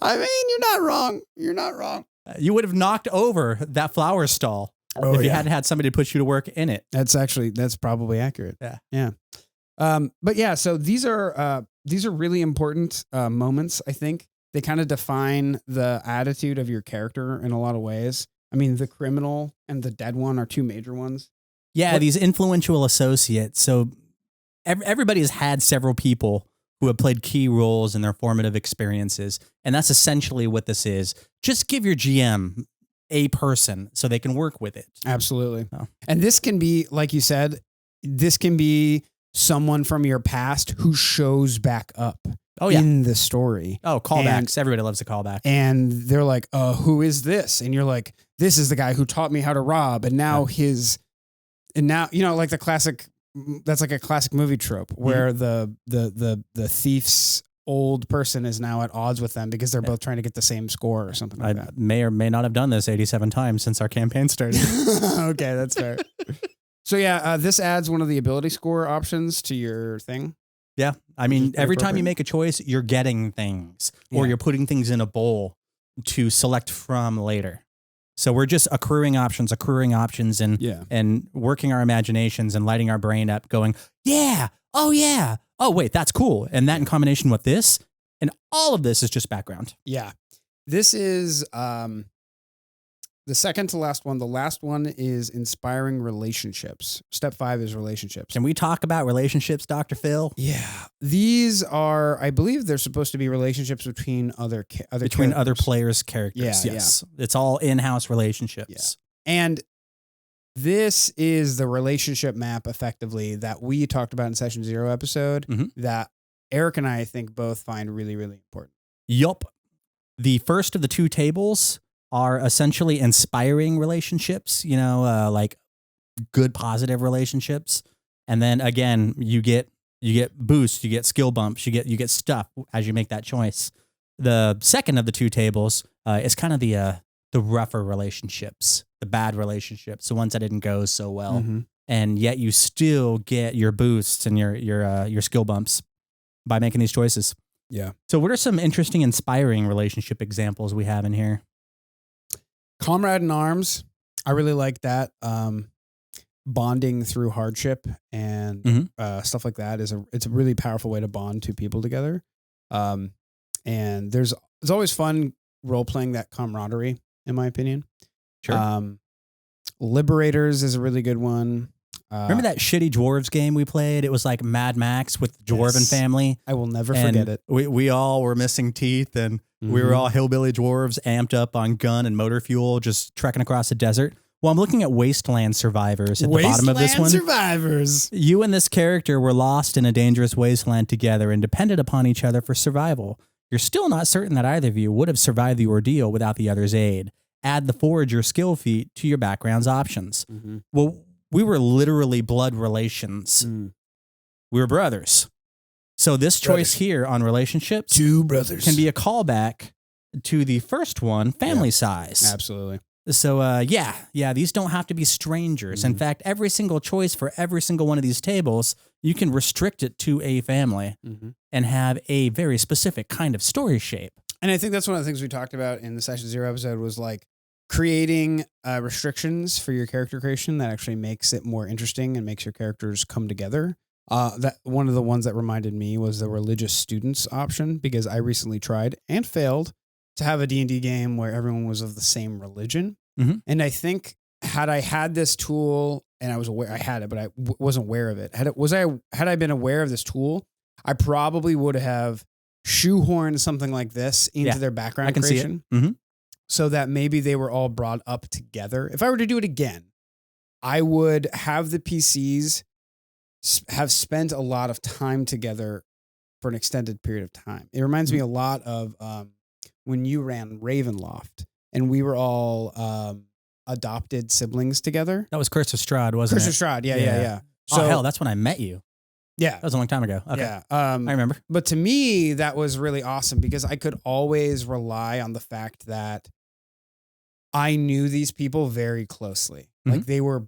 I mean, you're not wrong. You're not wrong. You would have knocked over that flower stall if you hadn't had somebody to put you to work in it. That's probably accurate. Yeah. Yeah. But yeah, so these are really important moments, I think. They kind of define the attitude of your character in a lot of ways. I mean, the criminal and the dead one are two major ones. Yeah, these influential associates. So everybody has had several people who have played key roles in their formative experiences. And that's essentially what this is. Just give your GM a person so they can work with it. Absolutely. Oh. And this can be, like you said, this can be someone from your past who shows back up in the story. Oh, callbacks. Everybody loves a callback. And they're like, who is this? And you're like, this is the guy who taught me how to rob. And now like the classic, that's like a classic movie trope where the thief's old person is now at odds with them because they're both trying to get the same score or something like that. May or may not have done this 87 times since our campaign started. Okay, that's fair. So this adds one of the ability score options to your thing. Yeah. I mean, every time you make a choice, you're getting things or you're putting things in a bowl to select from later. So we're just accruing options and working our imaginations and lighting our brain up going, oh, wait, that's cool. And that in combination with this, and all of this is just background. Yeah. This is the second to last one. The last one is inspiring relationships. Step 5 is relationships. Can we talk about relationships, Dr. Phil? Yeah. These are, I believe they're supposed to be relationships between other players' characters. Yeah, yes. It's all in-house relationships. Yeah. And this is the relationship map effectively that we talked about in session 0 episode that Erik and I think both find really, really important. Yup. The first of the 2 tables are essentially inspiring relationships, like good, positive relationships. And then again, you get boosts, you get skill bumps, you get stuff as you make that choice. The second of the 2 tables is kind of the rougher relationships, the bad relationships, the ones that didn't go so well. And yet you still get your boosts and your skill bumps by making these choices. Yeah. So what are some interesting, inspiring relationship examples we have in here? Comrade in arms. I really like that. Bonding through hardship and stuff like that it's a really powerful way to bond 2 people together. And it's always fun role playing that camaraderie, in my opinion. Sure. Liberators is a really good one. Remember that shitty dwarves game we played? It was like Mad Max with the Dwarven family. I will never forget it. We all were missing teeth and we were all hillbilly dwarves amped up on gun and motor fuel, just trekking across the desert. Well, I'm looking at Wasteland Survivors at the bottom of this one. Wasteland Survivors. You and this character were lost in a dangerous wasteland together and depended upon each other for survival. You're still not certain that either of you would have survived the ordeal without the other's aid. Add the forager skill feat to your background's options. Well, we were literally blood relations. We were brothers. So this choice here on relationships 2 brothers can be a callback to the first one, family size. Absolutely. So, these don't have to be strangers. In fact, every single choice for every single one of these tables, you can restrict it to a family and have a very specific kind of story shape. And I think that's one of the things we talked about in the session 0 episode was like creating restrictions for your character creation that actually makes it more interesting and makes your characters come together. That one of the ones that reminded me was the religious students option, because I recently tried and failed to have a D&D game where everyone was of the same religion. And I think had I had this tool and I was aware I had it, but I wasn't aware of it. Had I been aware of this tool, I probably would have shoehorned something like this into their background creation. So that maybe they were all brought up together. If I were to do it again, I would have the PCs have spent a lot of time together for an extended period of time. It reminds me a lot of when you ran Ravenloft and we were all adopted siblings together. That was Curse of Strahd, wasn't it? Curse of Strahd, yeah. So, hell, that's when I met you. Yeah. That was a long time ago. Okay. Yeah. I remember. But to me, that was really awesome because I could always rely on the fact that I knew these people very closely. Like they were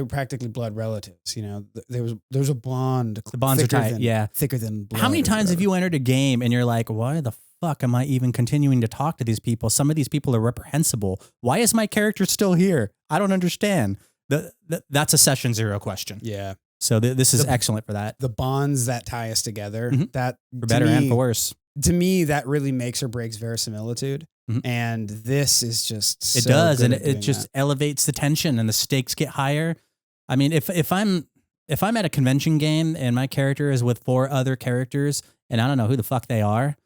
practically blood relatives. You know, there's a bond. The bonds are tight. Thicker than blood. How many times have you entered a game and you're like, why the fuck am I even continuing to talk to these people? Some of these people are reprehensible. Why is my character still here? I don't understand. That's a session 0 question. Yeah. So this is excellent for that. The bonds that tie us together, that for better and for worse. To me, that really makes or breaks verisimilitude. And this is just it does, and it just elevates the tension, and the stakes get higher. I mean, if I'm at a convention game and my character is with 4 other characters, and I don't know who the fuck they are,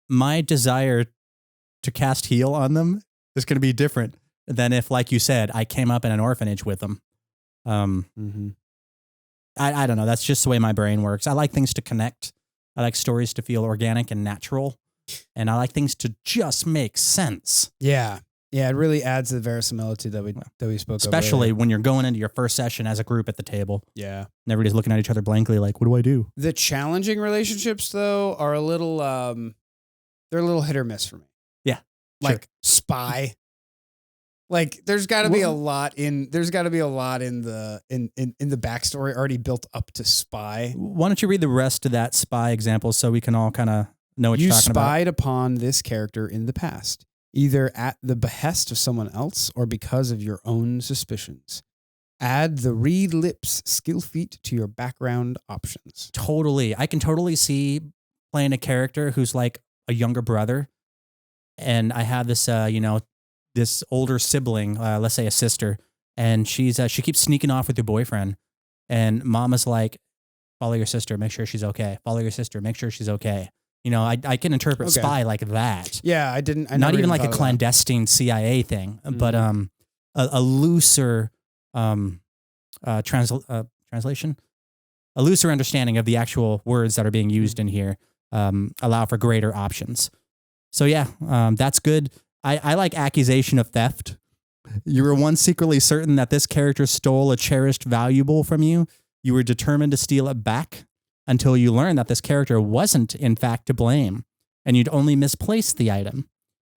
my desire to cast heal on them is going to be different than if, like you said, I came up in an orphanage with them. I don't know. That's just the way my brain works. I like things to connect. I like stories to feel organic and natural. And I like things to just make sense. Yeah. Yeah, it really adds to the verisimilitude that we spoke of. Especially when you're going into your first session as a group at the table. Yeah. And everybody's looking at each other blankly like, what do I do? The challenging relationships, though, are a little, they're a little hit or miss for me. Yeah. Like spy. Like there's got to be a lot in the backstory already built up to spy. Why don't you read the rest of that spy example so we can all kind of know what you're talking about? You spied upon this character in the past, either at the behest of someone else or because of your own suspicions. Add the read lips skill feat to your background options. Totally. I can totally see playing a character who's like a younger brother. And I have this, this older sibling, let's say a sister, and she keeps sneaking off with your boyfriend. And mama's like, follow your sister, make sure she's okay. Follow your sister, make sure she's okay. You know, I can interpret spy like that. Yeah, I didn't. Not even like a clandestine CIA thing, but a looser translation, a looser understanding of the actual words that are being used in here allow for greater options. So yeah, that's good. I like accusation of theft. You were once secretly certain that this character stole a cherished valuable from you. You were determined to steal it back until you learned that this character wasn't, in fact, to blame, and you'd only misplaced the item.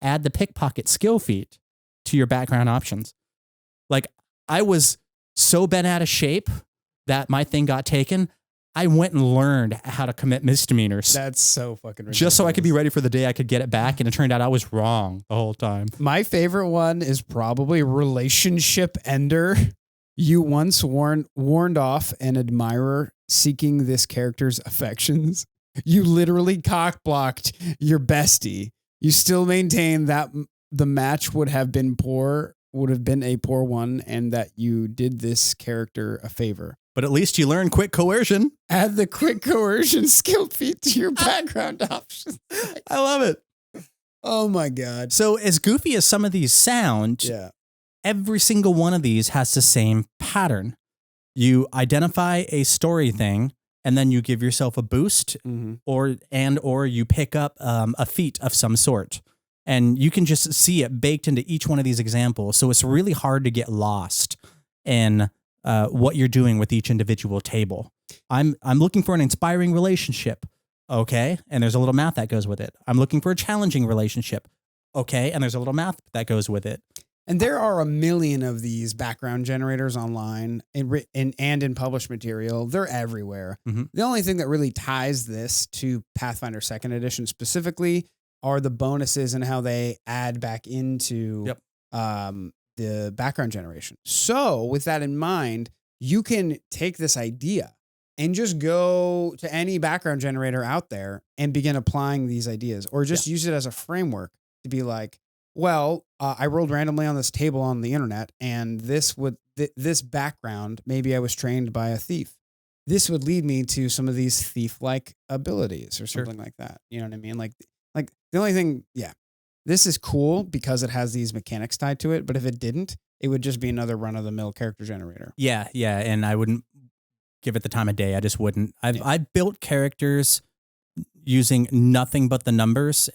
Add the pickpocket skill feat to your background options. Like, I was so bent out of shape that my thing got taken. I went and learned how to commit misdemeanors. That's so fucking ridiculous. Just so I could be ready for the day I could get it back, and it turned out I was wrong the whole time. My favorite one is probably relationship ender. You once warned off an admirer seeking this character's affections. You literally cock-blocked your bestie. You still maintain that the match would have been a poor one, and that you did this character a favor. But at least you learn quick coercion. Add the quick coercion skill feat to your background options. I love it. Oh my God. So as goofy as some of these sound, every single one of these has the same pattern. You identify a story thing, and then you give yourself a boost, or you pick up a feat of some sort. And you can just see it baked into each one of these examples. So it's really hard to get lost in what you're doing with each individual table. I'm looking for an inspiring relationship. Okay. And there's a little math that goes with it. I'm looking for a challenging relationship. Okay. And there's a little math that goes with it. And there are a million of these background generators online and in published material. They're everywhere. The only thing that really ties this to Pathfinder 2nd Edition specifically are the bonuses and how they add back into the background generation. So with that in mind, you can take this idea and just go to any background generator out there and begin applying these ideas, or just use it as a framework to be like, well, I rolled randomly on this table on the internet, and this background, maybe I was trained by a thief. This would lead me to some of these thief-like abilities or something like that. You know what I mean? Like the only thing, this is cool because it has these mechanics tied to it. But if it didn't, it would just be another run-of-the-mill character generator. Yeah, and I wouldn't give it the time of day. I just wouldn't. I've built characters using nothing but the numbers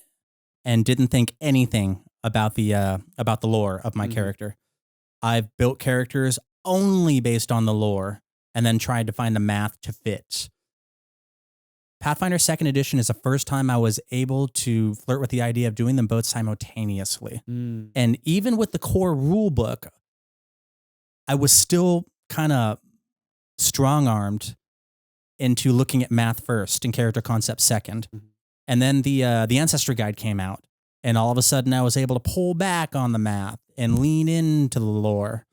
and didn't think anything about the lore of my character. I've built characters only based on the lore and then tried to find the math to fit. Pathfinder 2nd Edition is the first time I was able to flirt with the idea of doing them both simultaneously. And even with the core rule book, I was still kind of strong-armed into looking at math first and character concept second. And then the Ancestry Guide came out, and all of a sudden I was able to pull back on the math and lean into the lore.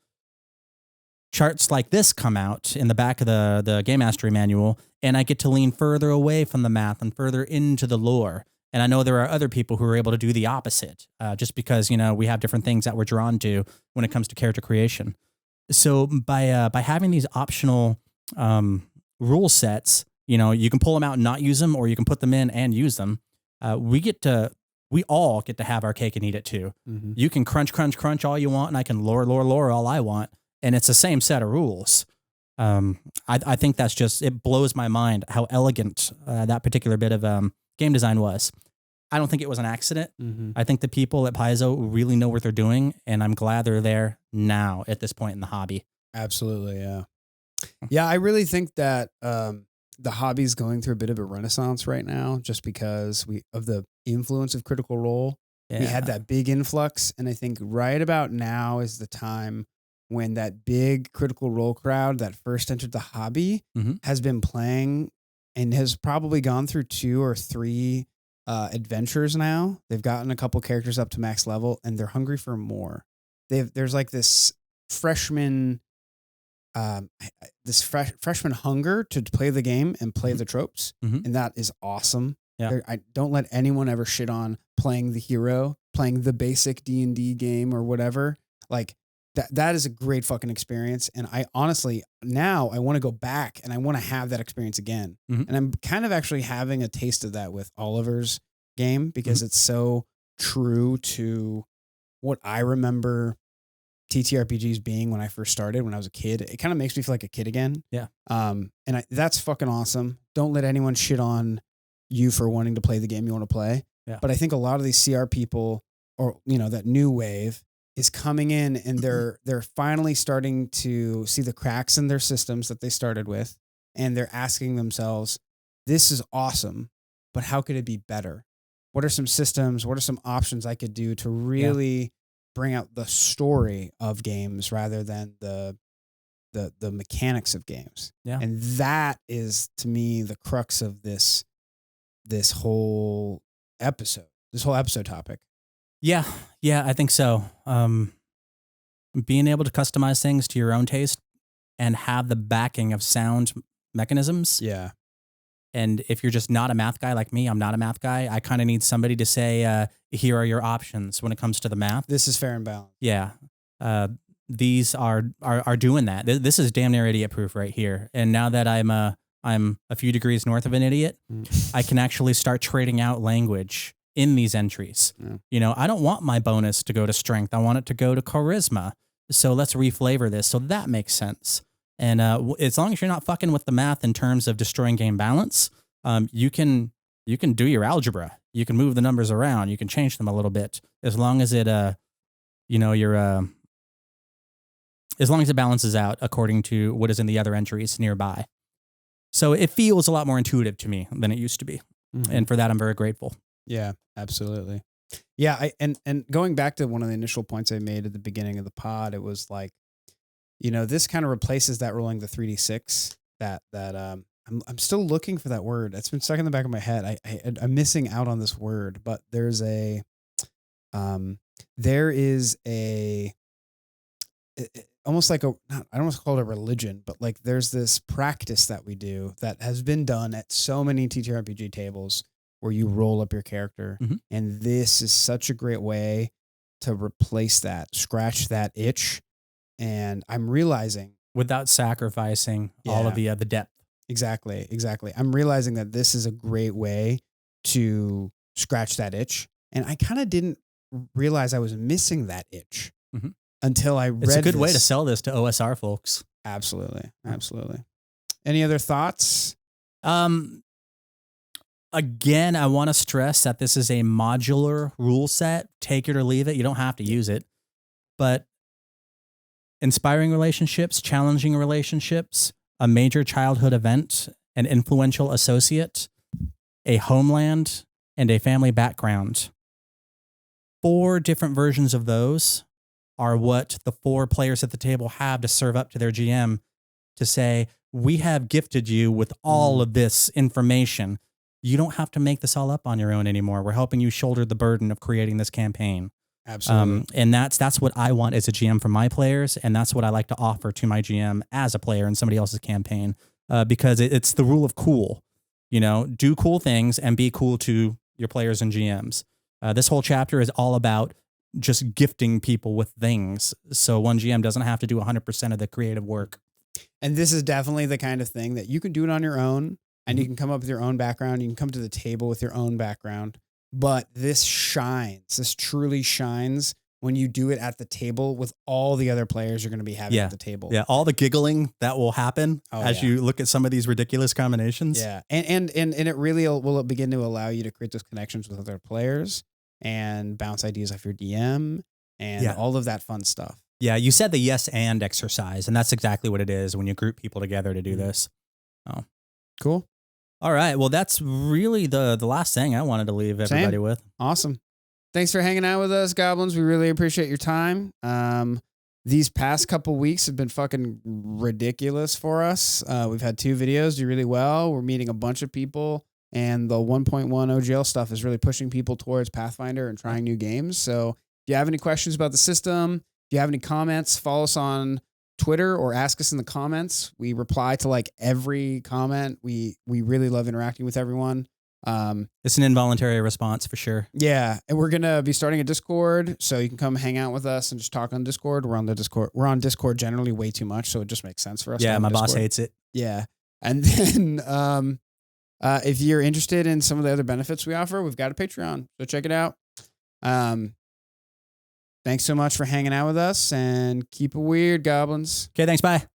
Charts like this come out in the back of the Game Mastery Manual, and I get to lean further away from the math and further into the lore. And I know there are other people who are able to do the opposite, just because, we have different things that we're drawn to when it comes to character creation. So by having these optional rule sets, You know, you can pull them out and not use them, or you can put them in and use them. We all get to have our cake and eat it too. Mm-hmm. You can crunch all you want, and I can lore all I want. And it's the same set of rules. I think that's just, it blows my mind how elegant that particular bit of game design was. I don't think it was an accident. Mm-hmm. I think the people at Paizo really know what they're doing, and I'm glad they're there now at this point in the hobby. Absolutely, yeah. Yeah, I really think that the hobby's going through a bit of a renaissance right now, just because of the influence of Critical Role. Yeah. We had that big influx, and I think right about now is the time when that big Critical Role crowd that first entered the hobby has been playing and has probably gone through 2 or 3 adventures now. They've gotten a couple characters up to max level, and they're hungry for more. There's like this freshman freshman hunger to play the game and play the tropes, and that is awesome. Yeah. I don't let anyone ever shit on playing the hero, playing the basic D&D game or whatever. Like that is a great fucking experience, and I honestly now I want to go back and I want to have that experience again. And I'm kind of actually having a taste of that with Oliver's game, because it's so true to what I remember TTRPGs being when I first started, when I was a kid. It kind of makes me feel like a kid again. Yeah. That's fucking awesome. Don't let anyone shit on you for wanting to play the game you want to play. Yeah. But I think a lot of these CR people, or that new wave, is coming in, and they're finally starting to see the cracks in their systems that they started with, and they're asking themselves, this is awesome, but how could it be better? What are some systems? What are some options I could do to really bring out the story of games rather than the mechanics of games? Yeah. And that is, to me, the crux of this whole episode topic. Yeah, I think so. Being able to customize things to your own taste and have the backing of sound mechanisms. Yeah. And if you're just not a math guy like me, I'm not a math guy. I kind of need somebody to say, here are your options when it comes to the math. This is fair and balanced. Yeah. These are doing that. This is damn near idiot proof right here. And now that I'm a few degrees north of an idiot, I can actually start trading out language in these entries. Yeah. I don't want my bonus to go to strength. I want it to go to charisma. So let's reflavor this. So that makes sense. And as long as you're not fucking with the math in terms of destroying game balance, you can do your algebra. You can move the numbers around. You can change them a little bit, as long as it as long as it balances out according to what is in the other entries nearby. So it feels a lot more intuitive to me than it used to be, and for that I'm very grateful. Yeah, absolutely. Yeah, and going back to one of the initial points I made at the beginning of the pod, it was like, this kind of replaces that rolling the 3d6. I'm still looking for that word. It's been stuck in the back of my head. I'm missing out on this word, but there is almost like I don't want to call it a religion, but like there's this practice that we do that has been done at so many TTRPG tables where you roll up your character. And this is such a great way to replace that, scratch that itch. And I'm realizing, without sacrificing all of the depth. Exactly. I'm realizing that this is a great way to scratch that itch. And I kind of didn't realize I was missing that itch until I read It's a good way to sell this to OSR folks. Absolutely. Any other thoughts? Again, I want to stress that this is a modular rule set. Take it or leave it. You don't have to use it. But inspiring relationships, challenging relationships, a major childhood event, an influential associate, a homeland, and a family background. 4 different versions of those are what the 4 players at the table have to serve up to their GM to say, we have gifted you with all of this information. You don't have to make this all up on your own anymore. We're helping you shoulder the burden of creating this campaign. Absolutely. And that's what I want as a GM for my players, and that's what I like to offer to my GM as a player in somebody else's campaign, because it's the rule of cool. Do cool things and be cool to your players and GMs. This whole chapter is all about just gifting people with things, so one GM doesn't have to do 100% of the creative work. And this is definitely the kind of thing that you can do it on your own. and you can come up with your own background. You can come to the table with your own background. But this truly shines when you do it at the table with all the other players you're going to be having at the table. Yeah, all the giggling that will happen as you look at some of these ridiculous combinations. Yeah, and it really will begin to allow you to create those connections with other players and bounce ideas off your DM and all of that fun stuff. Yeah, you said the yes and exercise, and that's exactly what it is when you group people together to do this. Oh, cool. All right, well, that's really the last thing I wanted to leave everybody with. Awesome. Thanks for hanging out with us, Goblins. We really appreciate your time. These past couple weeks have been fucking ridiculous for us. We've had 2 videos do really well. We're meeting a bunch of people, and the 1.1 OGL stuff is really pushing people towards Pathfinder and trying new games. So if you have any questions about the system, if you have any comments, follow us on Twitter or ask us in the comments. We reply to like every comment. We really love interacting with everyone. It's an involuntary response for sure. Yeah. And we're going to be starting a Discord, so you can come hang out with us and just talk on Discord. We're on Discord generally way too much, so it just makes sense for us. Yeah, my boss hates it. Yeah. And then if you're interested in some of the other benefits we offer, we've got a Patreon, so check it out. Thanks so much for hanging out with us, and keep it weird, Goblins. Okay, thanks. Bye.